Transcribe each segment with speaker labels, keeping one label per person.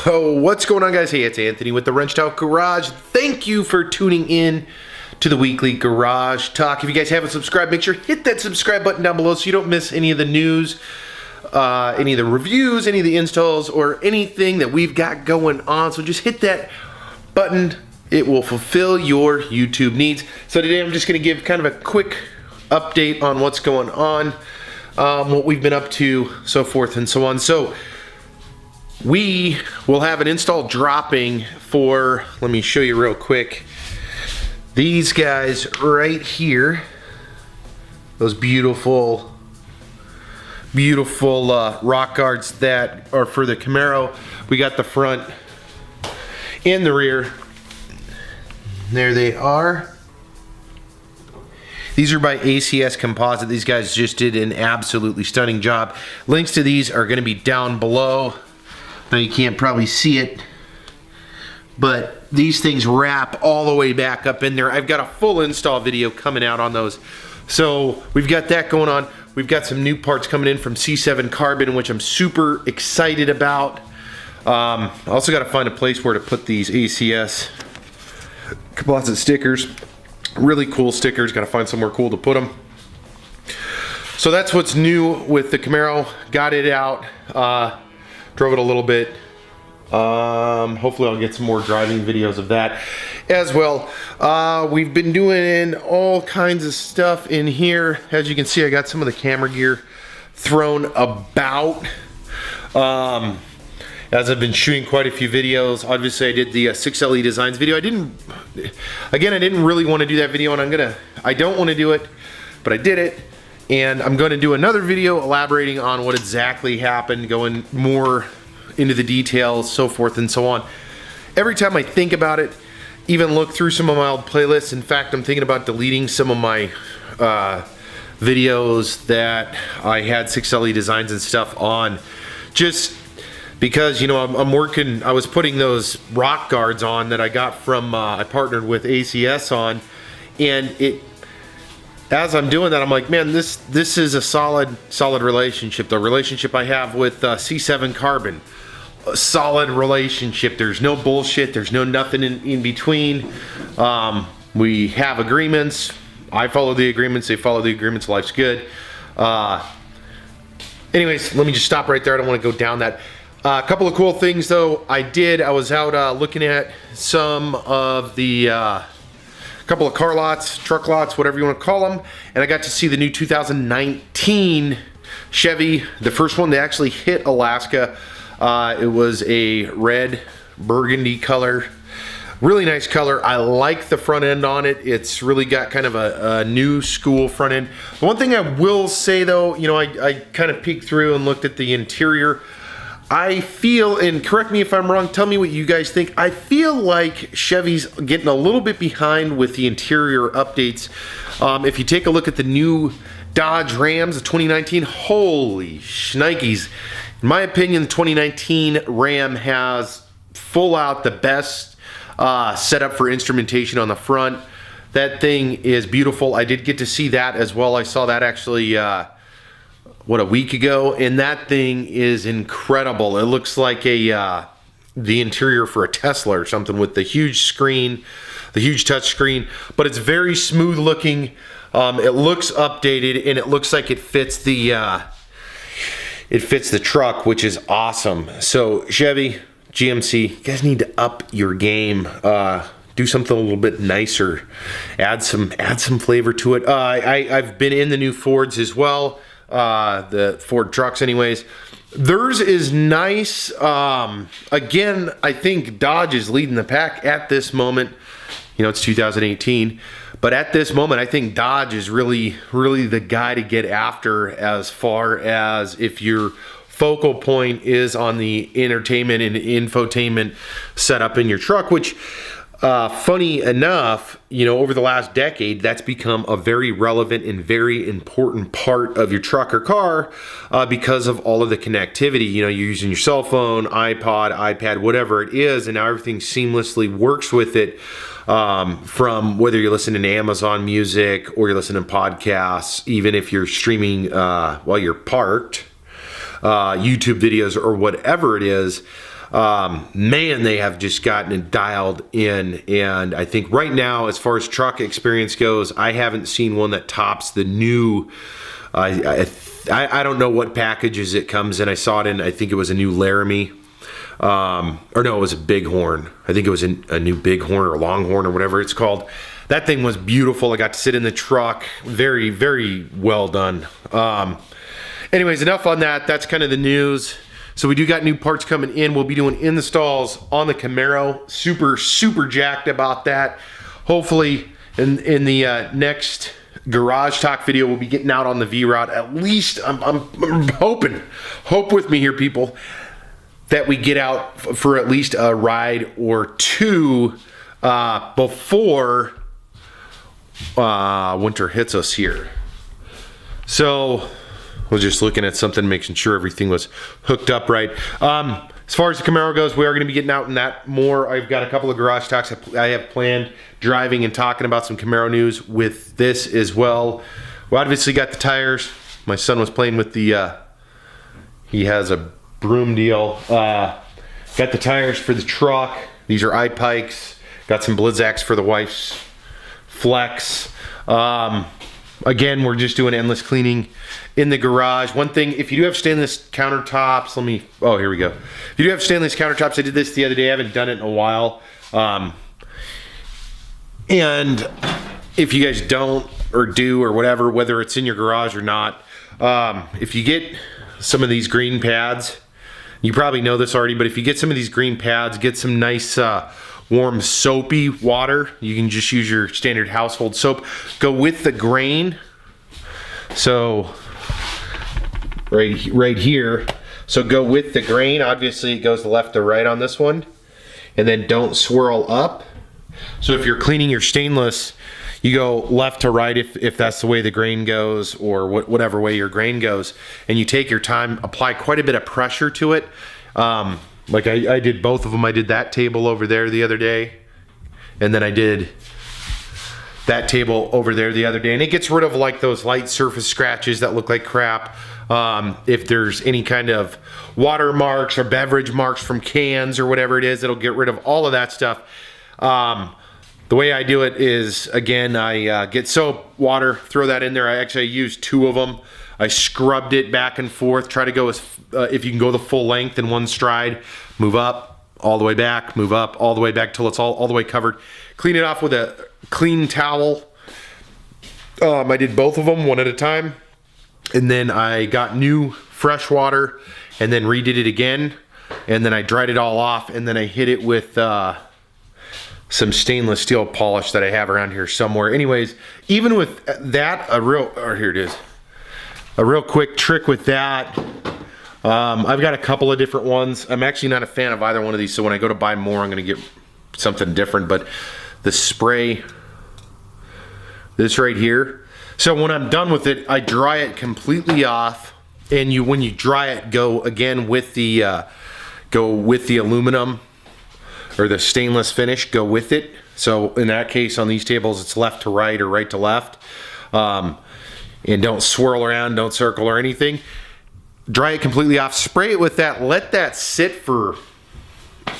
Speaker 1: So what's going on, guys? Hey, it's Anthony with the Wrenched Out Garage. Thank you for tuning in to the weekly Garage Talk. If you guys haven't subscribed, make sure to hit that subscribe button down below so you don't miss any of the news, any of the reviews, any of the installs, or anything that we've got going on. So just hit that button. It will fulfill your YouTube needs. So today I'm just going to give kind of a quick update on what's going on, what we've been up to, so forth and so on. So we will have an install dropping for, let me show you real quick, these guys right here, those beautiful rock guards that are for the Camaro. We got the front and the rear. There they are. These are by ACS Composite. These guys just did an absolutely stunning job. Links to these are going to be down below. Now you can't probably see it, but these things wrap all the way back up in there. I've got a full install video coming out on those. So we've got that going on. We've got some new parts coming in from C7 Carbon, which I'm super excited about. I also got to find a place where to put these ACS Composite stickers. Really cool stickers. Got to find somewhere cool to put them. So that's what's new with the Camaro. Got it out. Drove it a little bit. Hopefully I'll get some more driving videos of that as well. We've been doing all kinds of stuff in here. As you can see, I got some of the camera gear thrown about. As I've been shooting quite a few videos. Obviously I did the 6LE Designs video. I didn't really want to do that video, and I don't want to do it, but I did it. And I'm going to do another video elaborating on what exactly happened, going more into the details, so forth and so on. Every time I think about it, even look through some of my old playlists. In fact, I'm thinking about deleting some of my videos that I had 6LE Designs and stuff on, just because, you know, I was putting those rock guards on that I got from, I partnered with ACS on, and as I'm doing that, I'm like, man, this is a solid relationship. The relationship I have with C7 Carbon, a solid relationship. There's no bullshit. There's no nothing in between. We have agreements. I follow the agreements. They follow the agreements. Life's good. Anyways, let me just stop right there. I don't want to go down that. A couple of cool things though. I was out looking at some of the couple of car lots, truck lots, whatever you want to call them, and I got to see the new 2019 Chevy, the first one that actually hit Alaska. It was a red burgundy color, really nice color. I like the front end on it. It's really got kind of a new school front end. The one thing I will say though, you know, I kind of peeked through and looked at the interior. I feel, and correct me if I'm wrong, tell me what you guys think, I feel like Chevy's getting a little bit behind with the interior updates. If you take a look at the new Dodge Rams, the 2019, holy shnikes. In my opinion, the 2019 Ram has full out the best setup for instrumentation on the front. That thing is beautiful. I did get to see that as well. I saw that actually a week ago, and that thing is incredible. It looks like the interior for a Tesla or something, with the huge screen, the huge touch screen, but it's very smooth looking. It looks updated, and it looks like it fits the truck, which is awesome. So Chevy, GMC, you guys need to up your game. Do something a little bit nicer. Add some flavor to it. I've been in the new Fords as well. The Ford trucks anyways. Theirs is nice. Again, I think Dodge is leading the pack at this moment. You know, it's 2018, but at this moment I think Dodge is really the guy to get after, as far as if your focal point is on the entertainment and infotainment setup in your truck, which funny enough, you know, over the last decade, that's become a very relevant and very important part of your truck or car because of all of the connectivity. You know, you're using your cell phone, iPod, iPad, whatever it is, and now everything seamlessly works with it. From whether you're listening to Amazon Music or you're listening to podcasts, even if you're streaming while you're parked. YouTube videos or whatever it is, man, they have just gotten it dialed in. And I think right now, as far as truck experience goes, I haven't seen one that tops the new, I don't know what packages it comes in. I saw it in, I think it was a new Laramie, or no, it was a Bighorn. I think it was a new Bighorn or Longhorn or whatever it's called. That thing was beautiful. I got to sit in the truck. Very, very well done. Anyways, enough on that. That's kind of the news. So we do got new parts coming in. We'll be doing installs on the Camaro. Super, super jacked about that. Hopefully in the next garage talk video, we'll be getting out on the V-Rod. At least I'm hoping, hope with me here, people, that we get out for at least a ride or two before winter hits us here. So I was just looking at something, making sure everything was hooked up right. As far as the Camaro goes, we are going to be getting out in that more. I've got a couple of garage talks I have planned, driving and talking about some Camaro news with this as well. We obviously got the tires. My son was playing with the, he has a broom deal. Got the tires for the truck. These are I-Pikes. Got some Blizzaks for the wife's Flex. Again, we're just doing endless cleaning in the garage. One thing, if you do have stainless countertops, oh, here we go. If you do have stainless countertops, I did this the other day. I haven't done it in a while. And if you guys don't or do or whatever, whether it's in your garage or not, if you get some of these green pads, you probably know this already, but if you get some of these green pads, get some nice warm soapy water. You can just use your standard household soap. Go with the grain. So right here. So go with the grain. Obviously it goes left to right on this one. And then don't swirl up. So if you're cleaning your stainless, you go left to right if that's the way the grain goes, or whatever way your grain goes. And you take your time, apply quite a bit of pressure to it. Like I did both of them. I did that table over there the other day, and then I did that table over there the other day. And it gets rid of like those light surface scratches that look like crap. If there's any kind of water marks or beverage marks from cans or whatever it is, it'll get rid of all of that stuff. The way I do it is, again, I get soap, water, throw that in there. I actually used 2 of them. I scrubbed it back and forth, try to go as, if you can go the full length in one stride, move up, all the way back, move up, all the way back till it's all the way covered. Clean it off with a clean towel. I did both of them one at a time. And then I got new fresh water and then redid it again. And then I dried it all off, and then I hit it with some stainless steel polish that I have around here somewhere. Anyways, even with that, here it is. A real quick trick with that, I've got a couple of different ones. I'm actually not a fan of either one of these, so when I go to buy more, I'm gonna get something different. But the spray, this right here. So when I'm done with it, I dry it completely off, and when you dry it, go again with the aluminum or the stainless finish, go with it. So in that case, on these tables, it's left to right or right to left. And don't swirl around, don't circle or anything. Dry it completely off, spray it with that, let that sit for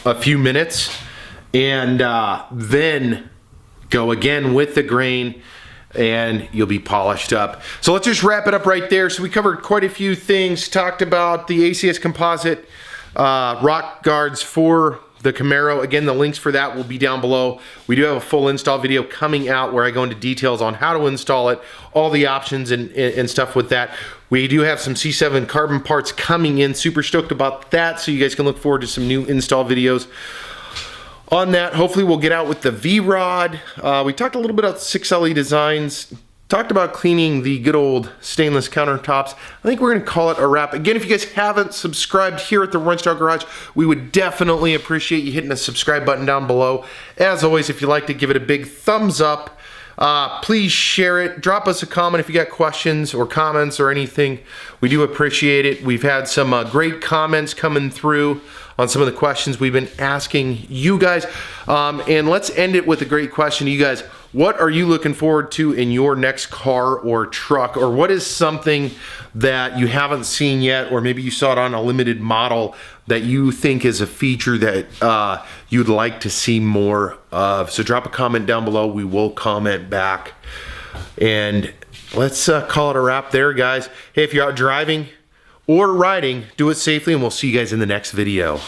Speaker 1: a few minutes, and then go again with the grain, and you'll be polished up. So let's just wrap it up right there. So we covered quite a few things, talked about the ACS Composite rock guards for the Camaro. Again, the links for that will be down below. We do have a full install video coming out where I go into details on how to install it, all the options and stuff with that. We do have some C7 carbon parts coming in. Super stoked about that, so you guys can look forward to some new install videos on that. Hopefully we'll get out with the V-Rod. We talked a little bit about 6LE designs. Talked about cleaning the good old stainless countertops. I think we're gonna call it a wrap. Again, if you guys haven't subscribed here at the Runstyle Garage, we would definitely appreciate you hitting the subscribe button down below. As always, if you liked it, give it a big thumbs up. Please share it. Drop us a comment if you got questions or comments or anything. We do appreciate it. We've had some great comments coming through on some of the questions we've been asking you guys. And let's end it with a great question to you guys. what are you looking forward to in your next car or truck? Or what is something that you haven't seen yet, or maybe you saw it on a limited model that you think is a feature that you'd like to see more of? So drop a comment down below. We will comment back. And let's call it a wrap there, guys. Hey, if you're out driving or riding, do it safely, and we'll see you guys in the next video.